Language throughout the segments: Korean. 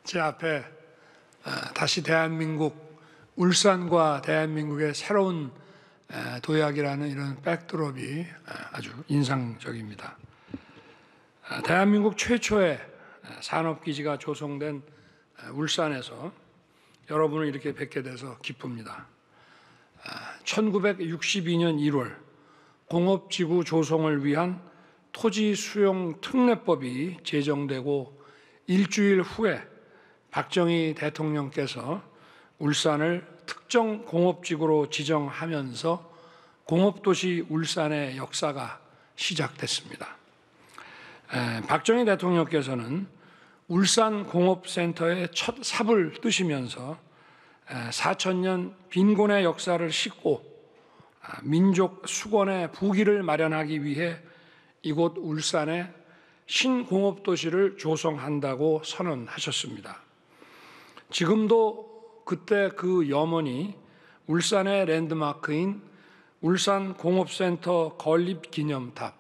제 앞에 다시 대한민국, 울산과 대한민국의 새로운 도약이라는 이런 백드롭이 아주 인상적입니다. 대한민국 최초의 산업기지가 조성된 울산에서 여러분을 이렇게 뵙게 돼서 기쁩니다. 1962년 1월 공업지구 조성을 위한 토지 수용 특례법이 제정되고 일주일 후에 박정희 대통령께서 울산을 특정 공업지구로 지정하면서 공업도시 울산의 역사가 시작됐습니다. 박정희 대통령께서는 울산 공업센터의 첫 삽을 뜨시면서 4,000년 빈곤의 역사를 싣고 민족 수건의 부기를 마련하기 위해 이곳 울산에 신공업도시를 조성한다고 선언하셨습니다. 지금도 그때 그 염원이 울산의 랜드마크인 울산공업센터 건립기념탑,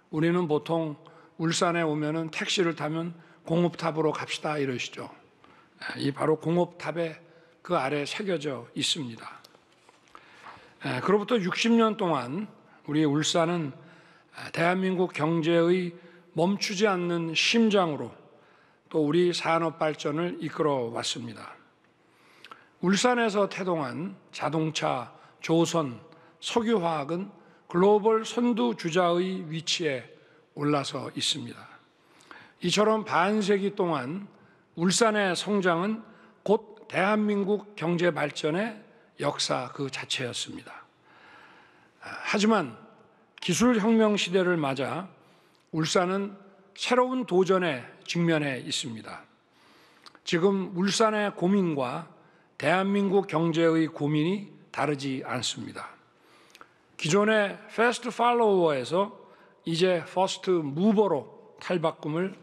우리는 보통 울산에 오면은 택시를 타면 공업탑으로 갑시다 이러시죠. 이 바로 공업탑에 그 아래 새겨져 있습니다. 그로부터 60년 동안 우리 울산은 대한민국 경제의 멈추지 않는 심장으로 또 우리 산업 발전을 이끌어 왔습니다. 울산에서 태동한 자동차, 조선, 석유화학은 글로벌 선두주자의 위치에 올라서 있습니다. 이처럼 반세기 동안 울산의 성장은 곧 대한민국 경제 발전의 역사 그 자체였습니다. 하지만 기술혁명 시대를 맞아 울산은 새로운 도전에 직면해 있습니다. 지금 울산의 고민과 대한민국 경제의 고민이 다르지 않습니다. 기존의 패스트 팔로워에서 이제 퍼스트 무버로 탈바꿈을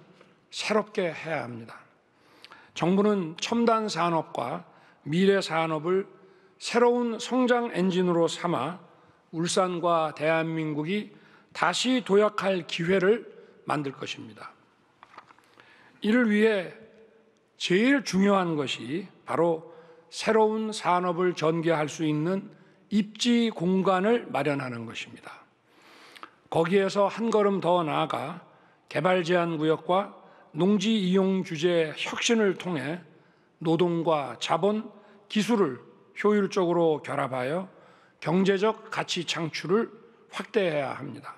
새롭게 해야 합니다. 정부는 첨단 산업과 미래 산업을 새로운 성장 엔진으로 삼아 울산과 대한민국이 다시 도약할 기회를 만들 것입니다. 이를 위해 제일 중요한 것이 바로 새로운 산업을 전개할 수 있는 입지 공간을 마련하는 것입니다. 거기에서 한 걸음 더 나아가 개발 제한 구역과 농지 이용 규제 혁신을 통해 노동과 자본, 기술을 효율적으로 결합하여 경제적 가치 창출을 확대해야 합니다.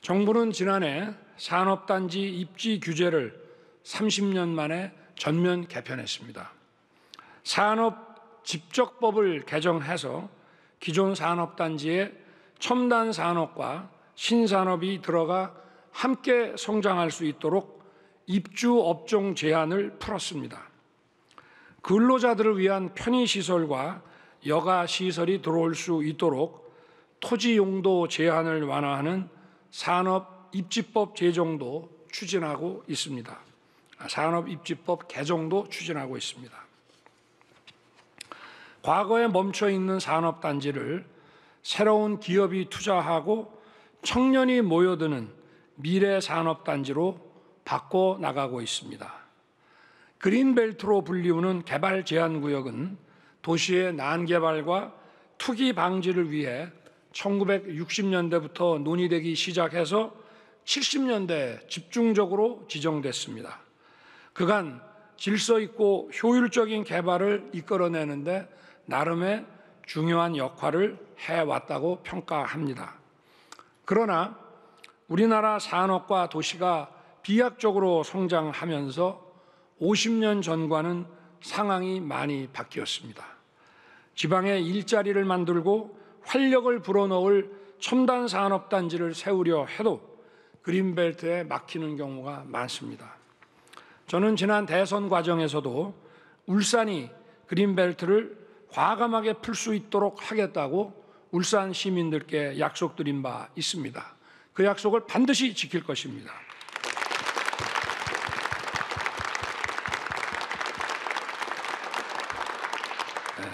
정부는 지난해 산업단지 입지 규제를 30년 만에 전면 개편했습니다. 산업집적법을 개정해서 기존 산업단지에 첨단 산업과 신산업이 들어가 함께 성장할 수 있도록 입주 업종 제한을 풀었습니다. 근로자들을 위한 편의시설과 여가시설이 들어올 수 있도록 토지 용도 제한을 완화하는 산업입지법 제정도 추진하고 있습니다. 산업입지법 개정도 추진하고 있습니다. 과거에 멈춰있는 산업단지를 새로운 기업이 투자하고 청년이 모여드는 미래산업단지로 바꿔나가고 있습니다. 그린벨트로 불리우는 개발 제한구역은 도시의 난개발과 투기 방지를 위해 1960년대부터 논의되기 시작해서 70년대에 집중적으로 지정됐습니다. 그간 질서 있고 효율적인 개발을 이끌어내는데 나름의 중요한 역할을 해왔다고 평가합니다. 그러나 우리나라 산업과 도시가 비약적으로 성장하면서 50년 전과는 상황이 많이 바뀌었습니다. 지방에 일자리를 만들고 활력을 불어넣을 첨단 산업단지를 세우려 해도 그린벨트에 막히는 경우가 많습니다. 저는 지난 대선 과정에서도 울산이 그린벨트를 과감하게 풀 수 있도록 하겠다고 울산 시민들께 약속드린 바 있습니다. 그 약속을 반드시 지킬 것입니다.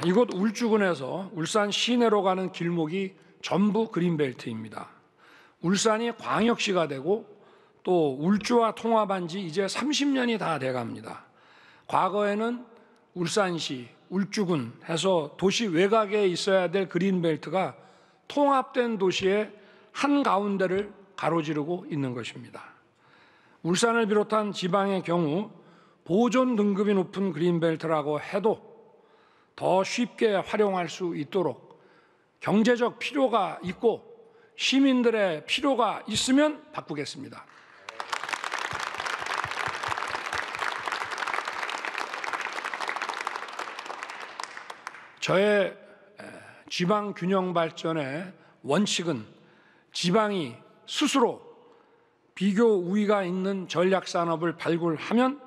이곳 울주군에서 울산 시내로 가는 길목이 전부 그린벨트입니다. 울산이 광역시가 되고 또 울주와 통합한 지 이제 30년이 다 돼갑니다. 과거에는 울산시, 울주군 해서 도시 외곽에 있어야 될 그린벨트가 통합된 도시의 한가운데를 가로지르고 있는 것입니다. 울산을 비롯한 지방의 경우 보존 등급이 높은 그린벨트라고 해도 더 쉽게 활용할 수 있도록 경제적 필요가 있고 시민들의 필요가 있으면 바꾸겠습니다. 저의 지방 균형 발전의 원칙은 지방이 스스로 비교 우위가 있는 전략 산업을 발굴하면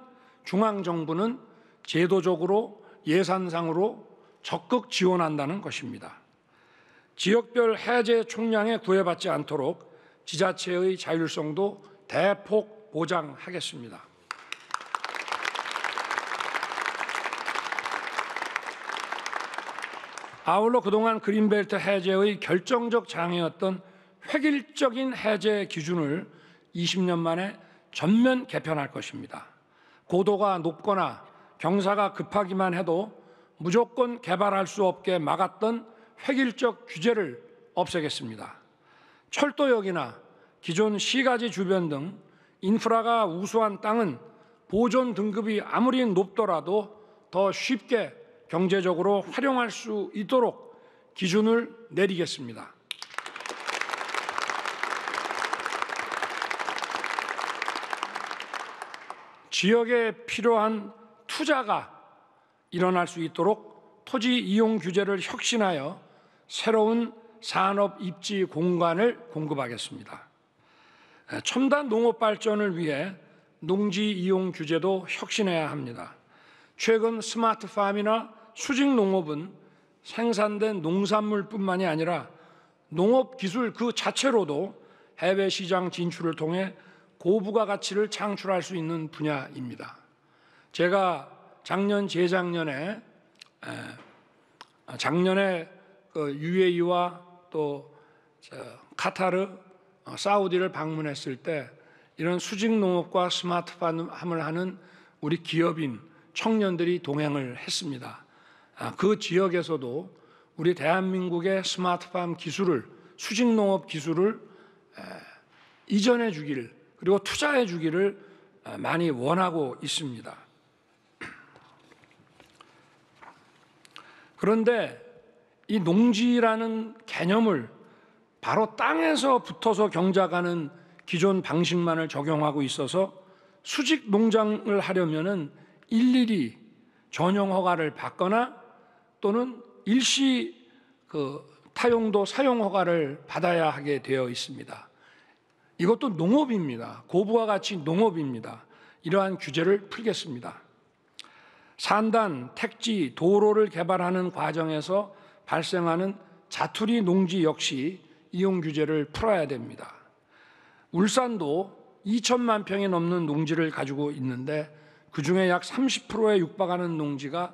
중앙정부는 제도적으로 예산상으로 적극 지원한다는 것입니다. 지역별 해제 총량에 구애받지 않도록 지자체의 자율성도 대폭 보장하겠습니다. 아울러 그동안 그린벨트 해제의 결정적 장애였던 획일적인 해제 기준을 20년 만에 전면 개편할 것입니다. 고도가 높거나 경사가 급하기만 해도 무조건 개발할 수 없게 막았던 획일적 규제를 없애겠습니다. 철도역이나 기존 시가지 주변 등 인프라가 우수한 땅은 보존 등급이 아무리 높더라도 더 쉽게 경제적으로 활용할 수 있도록 기준을 내리겠습니다. 지역에 필요한 투자가 일어날 수 있도록 토지 이용 규제를 혁신하여 새로운 산업 입지 공간을 공급하겠습니다. 첨단 농업 발전을 위해 농지 이용 규제도 혁신해야 합니다. 최근 스마트팜이나 수직농업은 생산된 농산물뿐만이 아니라 농업기술 그 자체로도 해외 시장 진출을 통해 고부가 가치를 창출할 수 있는 분야입니다. 제가 작년, 재작년에 그 UAE와 또 카타르, 사우디를 방문했을 때 이런 수직농업과 스마트팜을 하는 우리 기업인 청년들이 동행을 했습니다. 그 지역에서도 우리 대한민국의 스마트팜 기술을, 수직농업 기술을 이전해 주기를, 그리고 투자해 주기를 많이 원하고 있습니다. 그런데 이 농지라는 개념을 바로 땅에서 붙어서 경작하는 기존 방식만을 적용하고 있어서 수직 농장을 하려면은 일일이 전용 허가를 받거나 또는 일시 타용도 사용 허가를 받아야 하게 되어 있습니다. 이것도 농업입니다. 고부가 가치 농업입니다. 이러한 규제를 풀겠습니다. 산단, 택지, 도로를 개발하는 과정에서 발생하는 자투리 농지 역시 이용 규제를 풀어야 됩니다. 울산도 2천만 평이 넘는 농지를 가지고 있는데 그중에 약 30%에 육박하는 농지가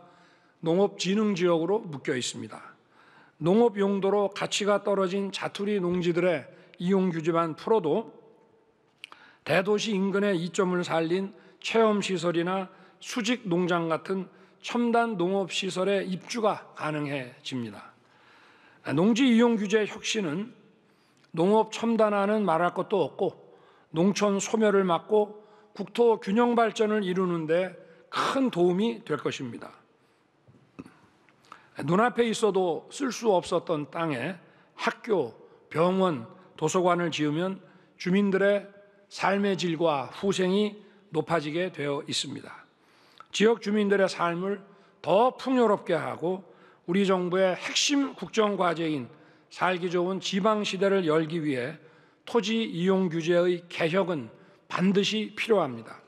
농업진흥지역으로 묶여 있습니다. 농업 용도로 가치가 떨어진 자투리 농지들의 이용 규제만 풀어도 대도시 인근의 이점을 살린 체험시설이나 수직 농장 같은 첨단 농업시설의 입주가 가능해집니다. 농지 이용 규제 혁신은 농업 첨단화는 말할 것도 없고 농촌 소멸을 막고 국토 균형 발전을 이루는 데 큰 도움이 될 것입니다. 눈앞에 있어도 쓸 수 없었던 땅에 학교, 병원, 도서관을 지으면 주민들의 삶의 질과 후생이 높아지게 되어 있습니다. 지역 주민들의 삶을 더 풍요롭게 하고 우리 정부의 핵심 국정과제인 살기 좋은 지방시대를 열기 위해 토지 이용 규제의 개혁은 반드시 필요합니다.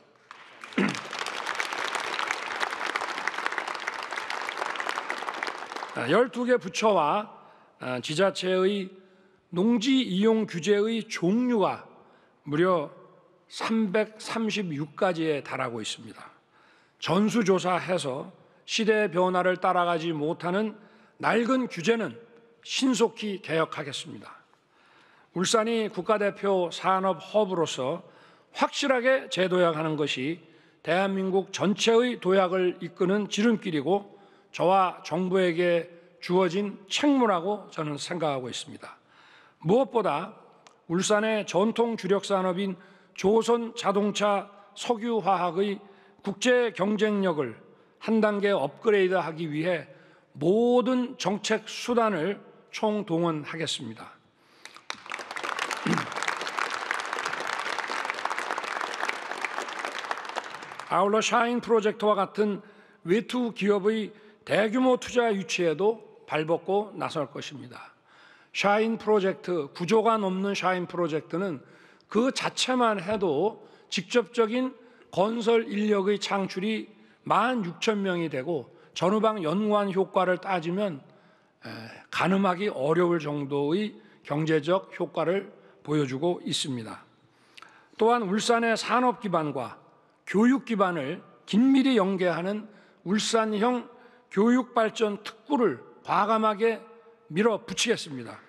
12개 부처와 지자체의 농지 이용 규제의 종류가 무려 336가지에 달하고 있습니다. 전수조사해서 시대의 변화를 따라가지 못하는 낡은 규제는 신속히 개혁하겠습니다. 울산이 국가대표 산업 허브로서 확실하게 재도약하는 것이 대한민국 전체의 도약을 이끄는 지름길이고 저와 정부에게 주어진 책무라고 저는 생각하고 있습니다. 무엇보다 울산의 전통 주력 산업인 조선 자동차 석유화학의 국제 경쟁력을 한 단계 업그레이드하기 위해 모든 정책 수단을 총동원하겠습니다. 아울러 샤인 프로젝트와 같은 외투 기업의 대규모 투자 유치에도 발벗고 나설 것입니다. 샤인 프로젝트, 구조가 넘는 샤인 프로젝트는 그 자체만 해도 직접적인 건설 인력의 창출이 16,000명이 되고 전후방 연관 효과를 따지면 가늠하기 어려울 정도의 경제적 효과를 보여주고 있습니다. 또한 울산의 산업 기반과 교육 기반을 긴밀히 연계하는 울산형 교육발전 특구를 과감하게 밀어붙이겠습니다.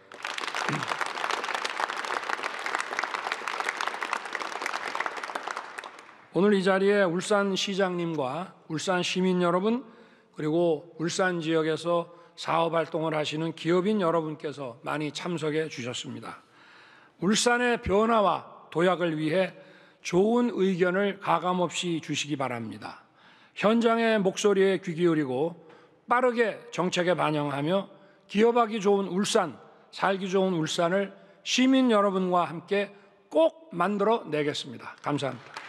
오늘 이 자리에 울산시장님과 울산 시민 여러분 그리고 울산 지역에서 사업활동을 하시는 기업인 여러분께서 많이 참석해 주셨습니다. 울산의 변화와 도약을 위해 좋은 의견을 가감없이 주시기 바랍니다. 현장의 목소리에 귀 기울이고 빠르게 정책에 반영하며 기업하기 좋은 울산, 살기 좋은 울산을 시민 여러분과 함께 꼭 만들어 내겠습니다. 감사합니다.